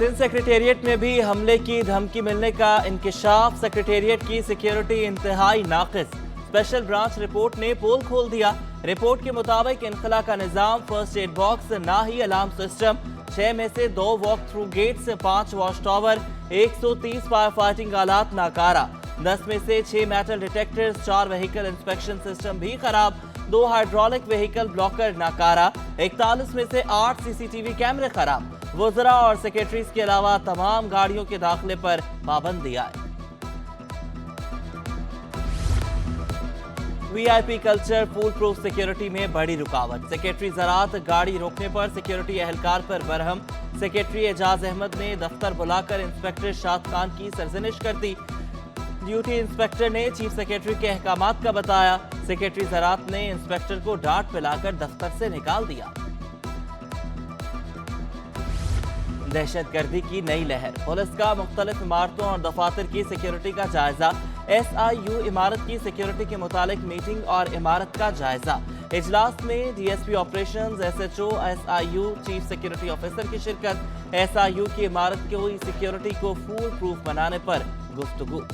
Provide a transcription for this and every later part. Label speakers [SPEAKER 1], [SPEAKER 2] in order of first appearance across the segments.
[SPEAKER 1] Sindh secretariat में भी हमले की धमकी मिलने का इंकिशाफ। सेक्रेटेरिएट की सिक्योरिटी इंतहाई नाकिस। स्पेशल ब्रांच रिपोर्ट ने पोल खोल दिया। रिपोर्ट के मुताबिक इनखला का निजाम, फर्स्ट एड बॉक्स, ना ही अलार्म सिस्टम, 6 में से 2 walk through gates, 5 watch tower, 130 fire fighting आलात नाकारा, 10 में से 6 metal detectors, 4 vehicle inspection system भी खराब, 2 हाइड्रोलिक व्हीकल ब्लॉकर नाकारा, 41 में से 8 सीसीटीवी कैमरे खराब। वज़रा और सेक्रेटरीज के अलावा तमाम गाड़ियों के दाखिले पर पाबंदी आई। वीआईपी कल्चर फूल प्रूफ सिक्योरिटी में बड़ी रुकावट। सेक्रेटरी ज़राअत गाड़ी रोकने पर सिक्योरिटी एहलकार पर बरहम। सेक्रेटरी एजाज अहमद ने दफ्तर बुलाकर इंस्पेक्टर शाद खान की सरजनिश कर दी। ड्यूटी इंस्पेक्टर ने चीफ सेक्रेटरी के अहकामात का बताया। सेक्रेटरी ज़राअत ने इंस्पेक्टर को डांट पिलाकर दफ्तर से निकाल दिया। दहशतगर्दी की नई लहर। पुलिस का मुख्तलिफ इमारतों और दफातर की सिक्योरिटी का जायजा। SIU इमारत की सिक्योरिटी के मुतालिक मीटिंग और इमारत का जायजा। इजलास में DSP operations, SHO, SIU, chief security officer की शिरकत। SIU की इमारत की सिक्योरिटी को फूल प्रूफ बनाने पर गुफ्तगू।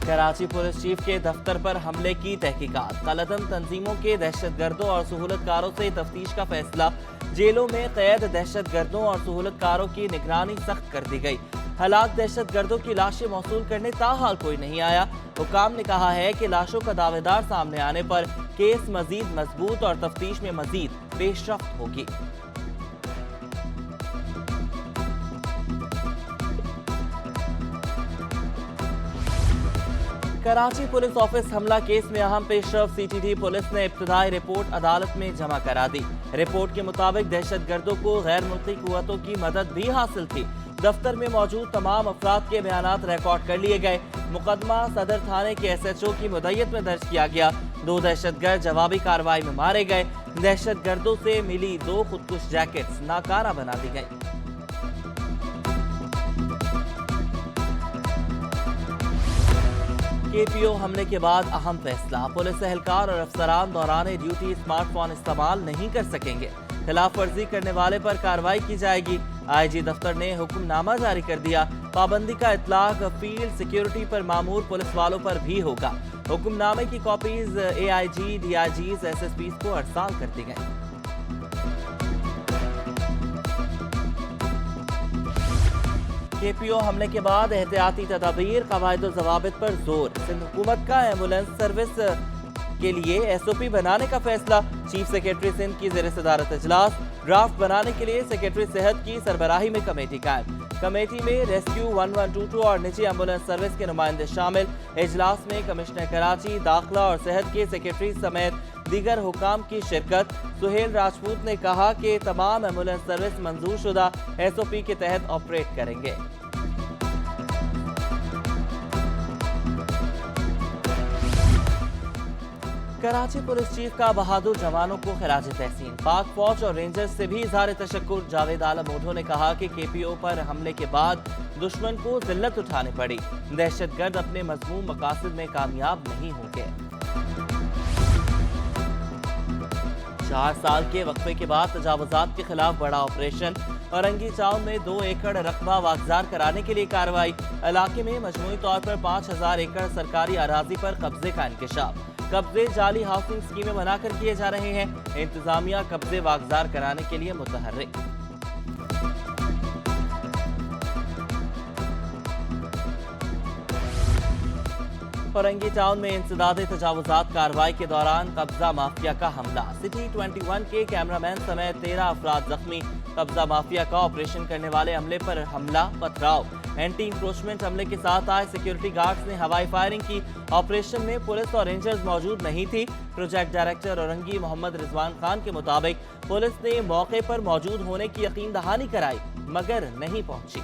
[SPEAKER 1] कराची पुलिस चीफ के दफ्तर पर हमले की तहकीकात। कलअदम तंजीमों के दहशतगर्दों और सहूलतकारों से तफ्तीश का फैसला। जेलों में कैद दहशतगर्दों और सहूलतकारों की निगरानी सख्त कर दी गई। हलाक दहशतगर्दों की लाशें मौसूल करने ताहाल कोई नहीं आया। हुकाम ने कहा है कि लाशों का दावेदार सामने आने पर केस मजीद मजबूत और तफ्तीश में मजीद पेशरफ्त होगी। कराची पुलिस ऑफिस हमला केस में अहम पेशरफ। CTD पुलिस ने इब्तदाई रिपोर्ट अदालत में जमा करा दी। रिपोर्ट के मुताबिक दहशतगर्दों को गैर मुल्की कुव्वतों की मदद भी हासिल थी। दफ्तर में मौजूद तमाम अफराद के बयानात रिकॉर्ड कर लिए गए। मुकदमा सदर थाने के SHO की मुद्दत में दर्ज किया गया। 2 दहशतगर्द जवाबी कार्रवाई में मारे गए। दहशतगर्दों से मिली 2 खुदकुश जैकेट्स नाकारा बना दी गई। KPO हमले के बाद अहम फैसला। पुलिस एहलकार और अफसरान दौरान ड्यूटी स्मार्टफोन इस्तेमाल नहीं कर सकेंगे। खिलाफ वर्जी करने वाले पर कार्रवाई की जाएगी। IG दफ्तर ने हुक्मनामा जारी कर दिया। पाबंदी का इतलाक फील्ड सिक्योरिटी पर मामूर पुलिस वालों पर भी होगा। हुक्मनामे की कॉपीज AIG, DIGs, SSPs को अरसाल कर दी गई। KPO हमले के बाद एहतियाती तदाबीर, कवायद ज़वाबित पर जोर। सिंध हुकूमत का एम्बुलेंस सर्विस के लिए SOP बनाने का फैसला। चीफ सेक्रेटरी सिंध की ज़ेर सदारत इजलास। ड्राफ्ट बनाने के लिए सेक्रेटरी सेहत की सरबराही में कमेटी कायम। कमेटी में रेस्क्यू 1122 और निजी एम्बुलेंस सर्विस के नुमाइंदे शामिल। इजलास में कमिश्नर कराची, दाखिला और सेहत के सेक्रेटरी समेत दीगर हुकाम की शिरकत। सुहेल राजपूत ने कहा कि तमाम एम्बुलेंस सर्विस मंजूर शुदा SOP के तहत ऑपरेट करेंगे। कराची पुलिस चीफ का बहादुर जवानों को खिराज तहसीन। पाक फौज और रेंजर्स से भी इज़हार तशक्कुर। जावेद आलम ओढो ने कहा कि KPO पर हमले के बाद दुश्मन को जिल्लत उठानी पड़ी। दहशतगर्द अपने मज़मूम मकासद में कामयाब नहीं होंगे। 4 साल के वक्फे के बाद तजावुजात के खिलाफ बड़ा ऑपरेशन। औरंगी चाउन में 2 एकड़ रकबा वागजार कराने के लिए कार्रवाई। इलाके में मजमूई तौर पर 5000 एकड़ सरकारी अराजी पर कब्जे का इंकशाफ। कब्जे जाली हाउसिंग स्कीमें बनाकर किए जा रहे हैं। इंतजामिया कब्जे वागजार कराने के लिए मुतहर्रिक। औरंगी टाउन में इंसदादे तजावुजात कार्रवाई के दौरान कब्जा माफिया का हमला। सिटी 21 के कैमरामैन समेत 13 अफराद जख्मी। कब्जा माफिया का ऑपरेशन करने वाले अमले पर हमला, पथराव। एंटी इंक्रोचमेंट हमले के साथ आए सिक्योरिटी गार्ड्स ने हवाई फायरिंग की। ऑपरेशन में पुलिस और रेंजर्स मौजूद नहीं थी। प्रोजेक्ट डायरेक्टर औरंगी मोहम्मद रिजवान खान के मुताबिक पुलिस ने मौके पर मौजूद होने की यकीन दहानी कराई मगर नहीं पहुंची।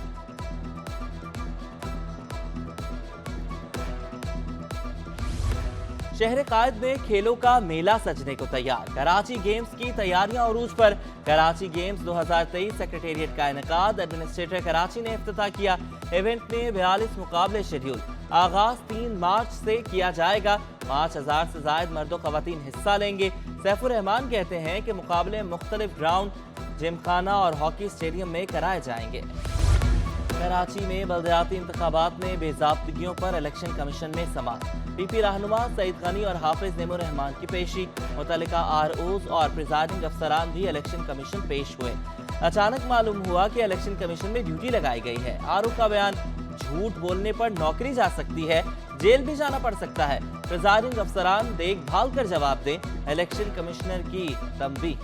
[SPEAKER 1] शहर कायद में खेलों का मेला सजने को तैयार। कराची गेम्स की तैयारियां उरूज पर। कराची गेम्स 2023 सेक्रेटेरिएट का इनेकाद। एडमिनिस्ट्रेटर कराची ने इफ्तिताह किया। इवेंट में 42 मुकाबले शेड्यूल। आगाज 3 मार्च से किया जाएगा। 5000 से ज्यादा मर्द और खवातीन हिस्सा लेंगे। सैफुर रहमान कहते हैं कि मुकाबले मुख्तलिफ ग्राउंड, जिमखाना और हॉकी स्टेडियम में कराए जाएंगे। कराची में बल्दियाती इंतखाबात में बेज़ाब्तगियों पर इलेक्शन कमीशन में समाअत। पीपी रहनुमा सईद गनी और हाफिज नेमो रहमान की पेशी। मुतल्लिका आरओज और प्रिजाइडिंग अफसरान भी इलेक्शन कमीशन पेश हुए। अचानक मालूम हुआ कि इलेक्शन कमीशन में ड्यूटी लगाई गई है। आरओ का बयान, झूठ बोलने पर नौकरी जा सकती है, जेल भी जाना पड़ सकता है। प्रिजाइडिंग अफसरान देखभाल कर जवाब दें, इलेक्शन कमिश्नर की तंबीह।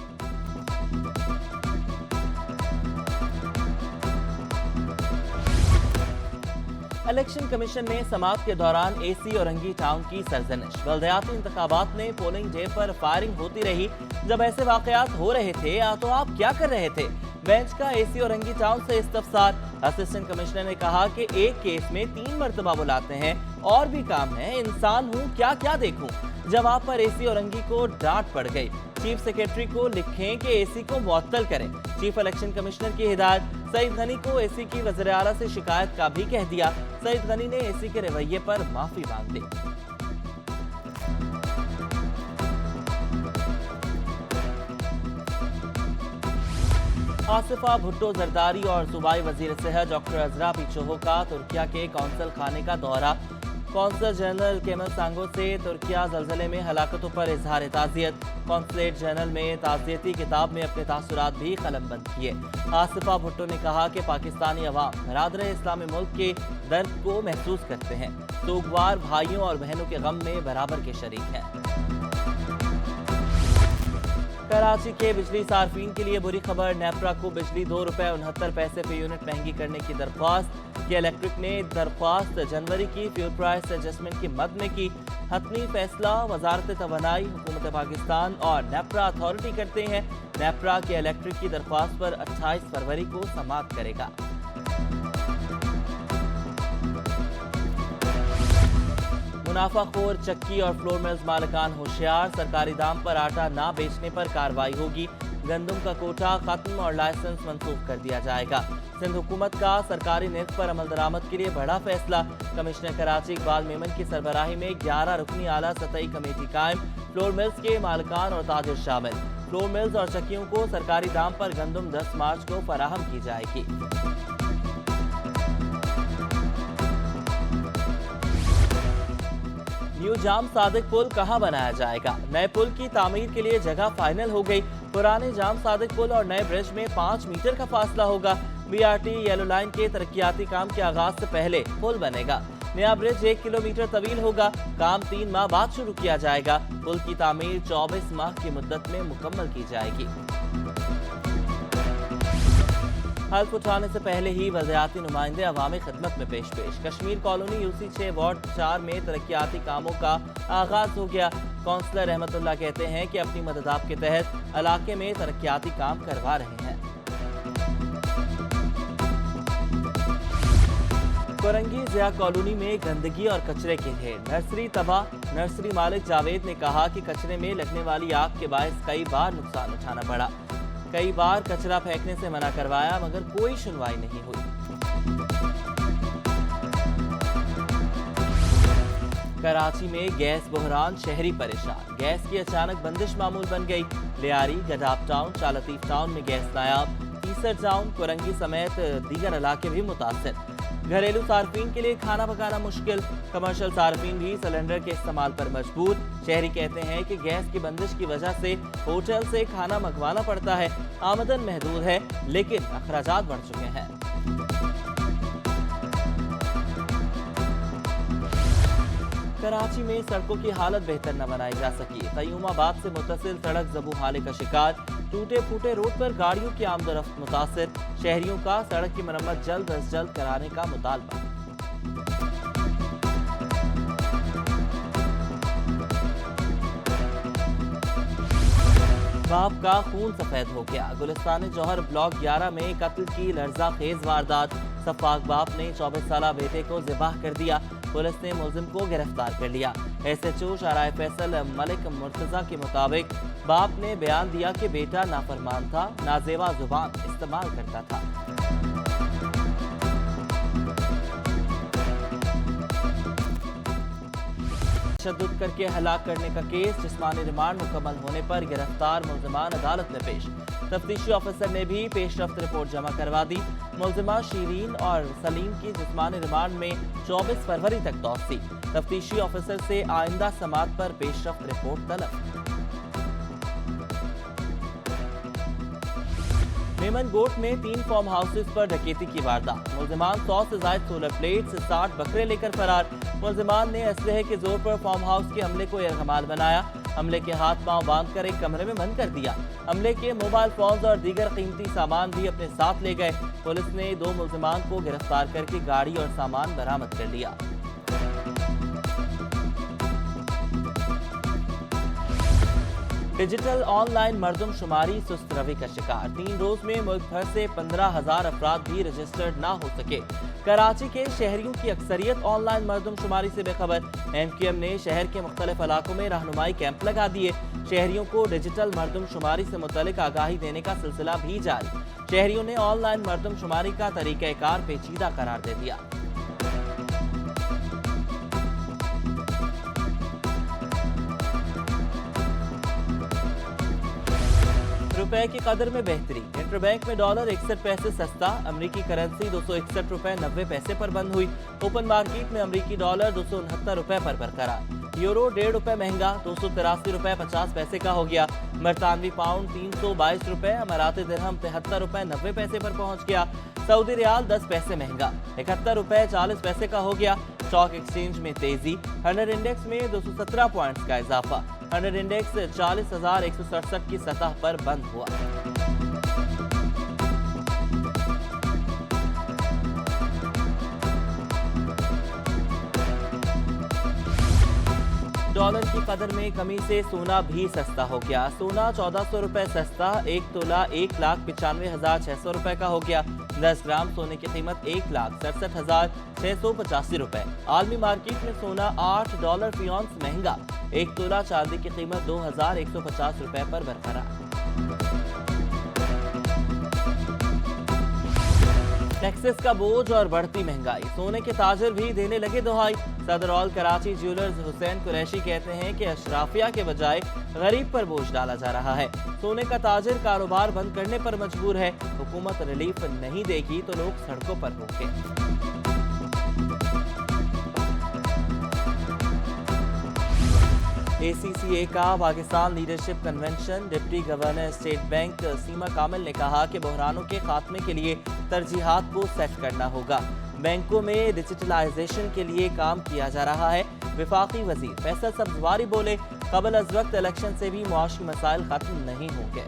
[SPEAKER 1] इलेक्शन कमीशन में समाअत के दौरान एसी औरंगी टाउन की सरजनिश। बल्दियाती इंतखाबात में पोलिंग डे पर फायरिंग होती रही। जब ऐसे वाकयात हो रहे थे तो आप क्या कर रहे थे? बेंच का एसी औरंगी टाउन से इस्तफसार। असिस्टेंट कमिश्नर ने कहा कि एक केस में 3 मरतबा बुलाते हैं, और भी काम है, इंसान हूँ, क्या क्या देखूं। जवाब पर एसी औरंगी को डांट पड़ गई। चीफ सेक्रेटरी को लिखें कि एसी को मुअत्तल करें। चीफ इलेक्शन कमिश्नर की हिदायत। सईद गनी को एसी की वज़ीर आला से शिकायत का भी कह दिया। सईद गनी ने एसी के रवैये पर माफी मांग ली। आसिफा भुट्टो जरदारी और सूबाई वजीर सेहत डॉक्टर अजरा पिचोहो का तुर्किया के कौंसल खाने का दौरा। कौंसल जनरल केमल सांगो से तुर्किया ज़लज़ले में हलाकतों पर इजहार ताज़ियत। कौंसलेट जनरल में ताज़ियती किताब में अपने तासुरात भी कलमबंद किए। आसिफा भुट्टो ने कहा कि पाकिस्तानी अवाम बरादर इस्लामी मुल्क के दर्द को महसूस करते हैं। सोगवार भाइयों और बहनों के गम में बराबर के शरीक हैं। कराची के बिजली सार्फिन के लिए बुरी खबर। नेपरा को बिजली ₹2.69 फी यूनिट महंगी करने की दरख्वास्त। के इलेक्ट्रिक ने दरख्वास्त जनवरी की फ्यूल प्राइस एडजस्टमेंट की मद में की। हतमी फैसला वजारत तवानाई, हुकूमत पाकिस्तान और नेपरा अथॉरिटी करते हैं। नेपरा के इलेक्ट्रिक की दरख्वास्त पर 28 फरवरी को समाअत करेगा। मुनाफाखोर चक्की और फ्लोर मिल्स मालिकान होशियार। सरकारी दाम पर आटा ना बेचने पर कार्रवाई होगी। गंदम का कोटा खत्म और लाइसेंस मंसूख कर दिया जाएगा। सिंध हुकूमत का सरकारी निर्ख पर अमल दरामद के लिए बड़ा फैसला। कमिश्नर कराची इकबाल मेमन की सरबराही में 11 रुकनी आला सतही कमेटी कायम। फ्लोर मिल्स के मालिकान और ताजिर शामिल। फ्लोर मिल्स और चक्कियों को सरकारी दाम पर गंदम 10 मार्च को फराहम की जाएगी। न्यू जाम सादिक पुल कहां बनाया जाएगा? नए पुल की तामीर के लिए जगह फाइनल हो गई। पुराने जाम सादिक पुल और नए ब्रिज में 5 मीटर का फासला होगा। बीआरटी येलो लाइन के तरक्याती काम के आगाज से पहले पुल बनेगा। नया ब्रिज 1 किलोमीटर तवील होगा। काम 3 माह बाद शुरू किया जाएगा। पुल की तामीर 24 माह की मुद्दत में मुकम्मल की जाएगी। हल्फ उठाने से पहले ही वज़ायती नुमाइंदे अवामी खिदमत में पेश। कश्मीर कॉलोनी यूसी 6 वार्ड 4 में तरक्याती कामों का आगाज हो गया। कौंसलर रहमतुल्लाह कहते हैं कि अपनी मददाब के तहत इलाके में तरक्याती काम करवा रहे हैं। कोरंगी ज़िया कॉलोनी में गंदगी और कचरे के ढेर। नर्सरी तबाह। नर्सरी मालिक जावेद ने कहा कि कचरे में लगने वाली आग के बायस कई बार नुकसान उठाना पड़ा। कई बार कचरा फेंकने से मना करवाया मगर कोई सुनवाई नहीं हुई। कराची में गैस बहरान, शहरी परेशान। गैस की अचानक बंदिश मामूल बन गई। लियारी, गडाप टाउन, शालतीफ टाउन में गैस नायाब। तीसर टाउन, कोरंगी समेत दीगर इलाके भी मुतासिर। घरेलू सार्फिन के लिए खाना पकाना मुश्किल। कमर्शियल सार्फिन भी सिलेंडर के इस्तेमाल पर मजबूर। शहरी कहते हैं कि गैस की बंदिश की वजह से होटल से खाना मंगवाना पड़ता है। आमदन महदूद है लेकिन अखराजात बढ़ चुके हैं। कराची में सड़कों की हालत बेहतर न बनाई जा सकी। कयूमाबाद से मुत्तसिल सड़क ज़बू हाले का शिकार। टूटे फूटे रोड पर गाड़ियों की आमदोरफ्त मुतासिर। शहरियों का सड़क की मरम्मत जल्द अज जल्द कराने का मुतालबा। बाप का खून सफेद हो गया। गुलिस्तान जौहर ब्लॉक 11 में कत्ल की लर्जा खेज वारदात। सफाक बाप ने 24 साला बेटे को ज़िबाह कर दिया। पुलिस ने मुलजिम को गिरफ्तार कर लिया। SHO शाराय फैसल मलिक मुर्तजा के मुताबिक बाप ने बयान दिया कि बेटा नाफरमान था, नाजेवा जुबान इस्तेमाल करता था। तशद्दुद करके हलाक करने का केस, जिस्मानी रिमांड मुकम्मल होने पर गिरफ्तार मुल्जिमान अदालत में पेश। तफ्तीशी ऑफिसर ने भी पेशरफ्त रिपोर्ट जमा करवा दी। मुल्जिमा शीरीन और सलीम की जिस्मानी रिमांड में 24 फरवरी तक तौसी। तफ्तीशी ऑफिसर से आइंदा समाअत पर पेशरफ्त रिपोर्ट तलब। मेमनगोट में 3 फार्म हाउसेस पर डकैती की वारदात। मुल्जिमान 100 से ज्यादा सोलर प्लेट से 60 बकरे लेकर फरार। मुल्जिमान ने असलहे के जोर पर फार्म हाउस के अमले को यरगमाल बनाया। अमले के हाथ पांव बांधकर एक कमरे में बंद कर दिया। अमले के मोबाइल फोन्स और दीगर कीमती सामान भी अपने साथ ले गए। पुलिस ने 2 मुल्जिमान को गिरफ्तार करके गाड़ी और सामान बरामद कर लिया। डिजिटल ऑनलाइन मर्दमशुमारी सुस्त रवि का शिकार। 3 रोज में मुल्क भर से 15,000 अफराद भी रजिस्टर्ड ना हो सके। कराची के शहरियों की अक्सरियत ऑनलाइन मर्दमशुमारी से बेखबर। MQM ने शहर के मुख्तलिफ इलाकों में रहनुमाई कैंप लगा दिए। शहरियों को डिजिटल मर्दमशुमारी से मुतल्लिक आगाही देने का सिलसिला भी जारी। शहरियों ने ऑनलाइन मर्दमशुमारी का तरीक़ाकार पेचीदा करार दे दिया। रुपए की कदर में बेहतरी। इंटरबैंक में डॉलर 61 पैसे सस्ता। अमरीकी करेंसी 261 रुपए 90 पैसे पर बंद हुई। ओपन मार्केट में अमरीकी डॉलर 269 रुपए पर बरकरार। यूरो 1.5 रुपए महंगा 283 रुपए 50 पैसे का हो गया। बरतानवी पाउंड 322 रुपए। अमाराती दिरहम 73 रुपए 90 पैसे पर पहुंच गया। सऊदी रियाल 10 पैसे महंगा 71 रुपए 40 पैसे का हो गया। स्टॉक एक्सचेंज में तेजी। 100 इंडेक्स में 217 पॉइंट्स का इजाफा। 100 इंडेक्स 40,167 की सतह पर बंद हुआ। डॉलर की कदर में कमी से सोना भी सस्ता हो गया। सोना 1400 रुपए सस्ता। 1 तोला 1,95,600 रुपए का हो गया। 10 ग्राम सोने की कीमत 1,67,685 रुपए। आलमी मार्केट में सोना $8 फी औंस महंगा। 1 तोला चांदी की कीमत 2,150 रुपए पर बरकरार। टैक्सेस का बोझ और बढ़ती महंगाई। सोने के ताजर भी देने लगे दुहाई। सदर ऑल कराची ज्वेलर्स हुसैन कुरैशी कहते हैं कि अशराफिया के बजाय गरीब पर बोझ डाला जा रहा है। सोने का ताजर कारोबार बंद करने पर मजबूर है। हुकूमत रिलीफ नहीं देगी तो लोग सड़कों पर होंगे। ACCA का Pakistan leadership convention. Deputy governor state bank Seema Kamil ने कहा कि बहरानों के खात्मे के लिए तरजीहात को सेट करना होगा। बैंकों में डिजिटलाइजेशन के लिए काम किया जा रहा है। वफाकी वजीर फैसल सब्जवारी बोले, कबल अज वक्त इलेक्शन से भी मुआशी मसाइल खत्म नहीं होंगे।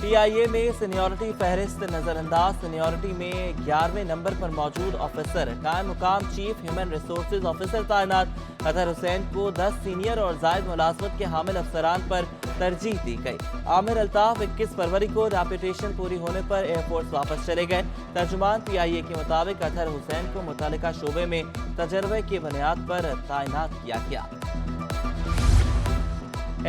[SPEAKER 1] PIA में सीनियरिटी फहरिस्त नजरअंदाज। सीनियरिटी में 11वें नंबर पर मौजूद ऑफिसर कायम मुकाम चीफ ह्यूमन रिसोर्सेज ऑफिसर तैनात। अतहर हुसैन को 10 सीनियर और जायद मुलाजमत के हामिल अफसरान पर तरजीह दी गई। आमिर अल्ताफ 21 फरवरी को रेपुटेशन पूरी होने पर एयरफोर्स वापस चले गए। तर्जुमान PIA के मुताबिक अतहर हुसैन को मुतल्लिका शोबे में तजर्बे की बुनियाद पर तैनात किया गया।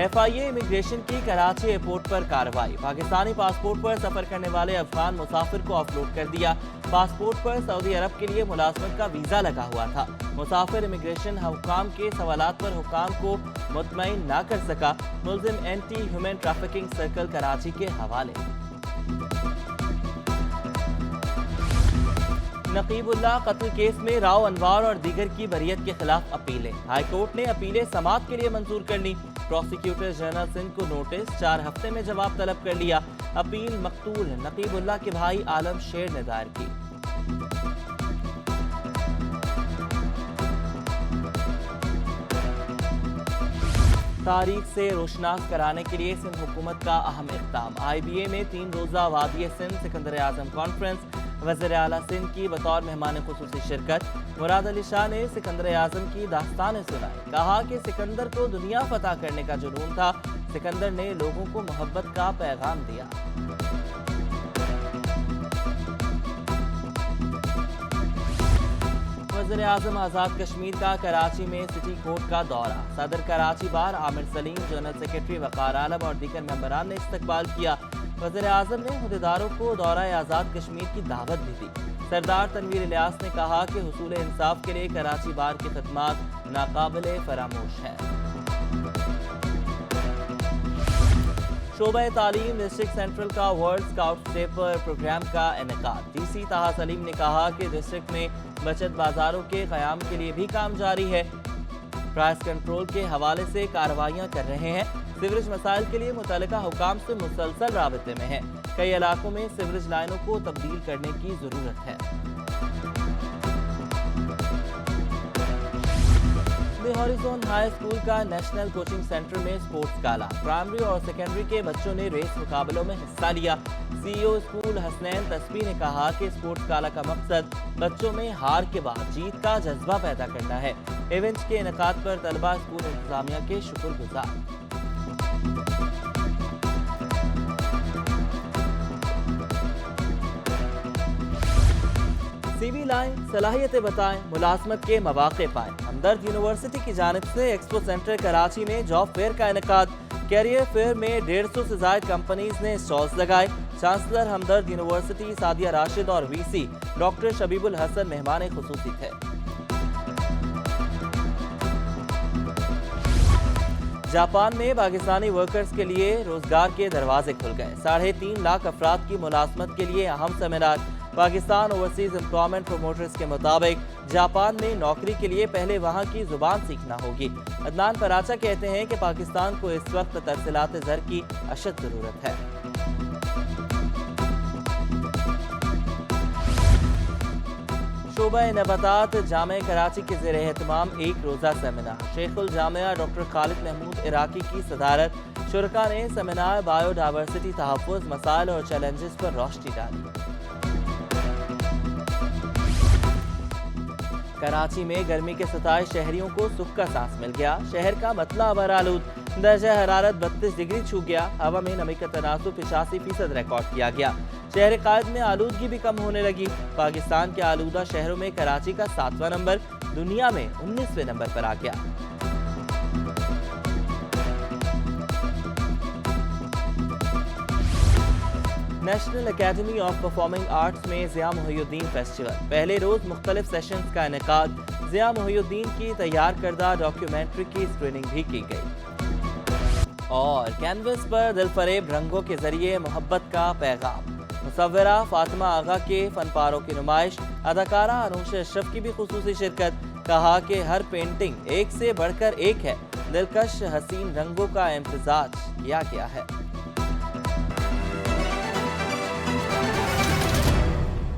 [SPEAKER 1] FIA इमिग्रेशन की कराची एयरपोर्ट पर कार्रवाई। पाकिस्तानी पासपोर्ट पर सफर करने वाले अफगान मुसाफिर को ऑफलोड कर दिया। पासपोर्ट पर सऊदी अरब के लिए मुलाजमत का वीजा लगा हुआ था। मुसाफिर इमिग्रेशन हुकाम के सवालात पर हुकाम को मुतमईन ना कर सका। मुल्जिम anti human trafficking circle Karachi के हवाले। नकीबुल्लाह कत्ल केस में राव अनवार और दीगर की बरियत के खिलाफ अपीलें। हाईकोर्ट ने अपीलें समाअत के लिए मंजूर कर ली। प्रोसिक्यूटर जनरल सिंध को नोटिस 4 हफ्ते में जवाब तलब कर लिया। अपील मकतूल नकीबुल्लाह के भाई आलम शेर ने दायर की। तारीख से रोशनास कराने के लिए सिंध हुकूमत का अहम इक़दाम। IBA में 3 रोज़ा वादी सिंध सिकंदर आजम कॉन्फ्रेंस। वज़ीर आला सिंध की बतौर मेहमान खुसूसी शिरकत। मुराद अली शाह ने सिकंदर आजम की दास्तानें सुनाई। कहा कि सिकंदर को दुनिया फतह करने का जुनून था। सिकंदर ने लोगों को मोहब्बत का पैगाम दिया। वज़ीर आज़म आज़ाद कश्मीर का कराची में सिटी कोर्ट का दौरा। सदर कराची बार आमिर सलीम, जनरल सेक्रेटरी वक़ार आलम और दीगर मेंबरान ने इस्तकबाल किया। वज़ीर आज़म ने अहदेदारों को दौरा आज़ाद कश्मीर की दावत भी दी। سردار تنویر الیاس نے کہا کہ حصول انصاف کے لیے کراچی بار کی خدمات ناقابل فراموش ہیں۔ شعبہ تعلیم ڈسٹرکٹ سینٹرل کا ورلڈ اسکاؤٹ ڈے پروگرام کا انعقاد۔ ڈی سی طاہا سلیم نے کہا کہ ڈسٹرکٹ میں بچت بازاروں کے قیام کے لیے بھی کام جاری ہے، پرائس کنٹرول کے حوالے سے کارروائیاں کر رہے ہیں، سیوریج مسائل کے لیے متعلقہ حکام سے مسلسل رابطے میں ہیں، کئی علاقوں میں سیوریج لائنوں کو تبدیل کرنے کی ضرورت ہے۔ دی ہاریزون ہائی اسکول کا نیشنل کوچنگ سینٹر میں سپورٹس گالا، پرائمری اور سیکنڈری کے بچوں نے ریس مقابلوں میں حصہ لیا۔ سی ای او اسکول حسنین تسبیح نے کہا کہ سپورٹس گالا کا مقصد بچوں میں ہار کے بعد جیت کا جذبہ پیدا کرنا ہے۔ ایونٹ کے انعقاد پر طلبہ اسکول انتظامیہ کے شکر گزار۔ سی وی لائن صلاحیتیں بتائیں، ملازمت کے مواقع پائیں۔ ہمدرد یونیورسٹی کی جانب سے ایکسپو سینٹر کراچی میں جاب فیئر کا انعقاد۔ کیریئر فیئر میں 150 سے زائد کمپنیز نے اسٹالز لگائے۔ چانسلر ہمدرد یونیورسٹی سعدیہ راشد اور وی سی ڈاکٹر شبیب الحسن مہمان خصوصی تھے۔ جاپان میں پاکستانی ورکرز کے لیے روزگار کے دروازے کھل گئے۔ 3.5 لاکھ افراد کی ملازمت کے لیے اہم seminar. Pakistan overseas employment promoters کے مطابق جاپان میں نوکری کے لیے پہلے وہاں کی زبان سیکھنا ہوگی۔ عدنان پراچا کہتے ہیں کہ پاکستان کو اس وقت ترسیلات زر کی اشد ضرورت ہے۔ شعبہ نباتات جامعہ کراچی کے زیر اہتمام ایک روزہ سیمینار۔ شیخ الجامعہ ڈاکٹر خالد محمود عراقی کی صدارت۔ شرکاء نے سیمینار بائیو ڈائیورسٹی تحفظ، مسائل اور چیلنجز پر روشنی ڈالی۔ کراچی میں گرمی کے ستائے شہریوں کو سکھ کا سانس مل گیا۔ شہر کا مطلع ابر آلود، درجہ حرارت 32 ڈگری چھو گیا۔ ہوا میں نمی کا تناسب 85% ریکارڈ کیا گیا۔ شہر قائد میں آلودگی بھی کم ہونے لگی۔ پاکستان کے آلودہ شہروں میں کراچی کا 7واں نمبر دنیا میں 19ویں نمبر پر آ گیا۔ National academy of performing arts میں ضیاء محی الدین فیسٹیول، پہلے روز مختلف سیشنز کا انعقاد۔ ضیاء محی الدین کی تیار کردہ ڈاکیومنٹری کی اسکریننگ بھی کی گئی۔ اور کینوس پر دل فریب رنگوں کے ذریعے محبت کا پیغام۔ مصورہ فاطمہ آغا کے فن پاروں کی نمائش، اداکارہ انوشا اشرف کی بھی خصوصی شرکت۔ کہا کہ ہر پینٹنگ ایک سے بڑھ کر ایک ہے، دلکش حسین رنگوں کا امتزاج کیا گیا ہے۔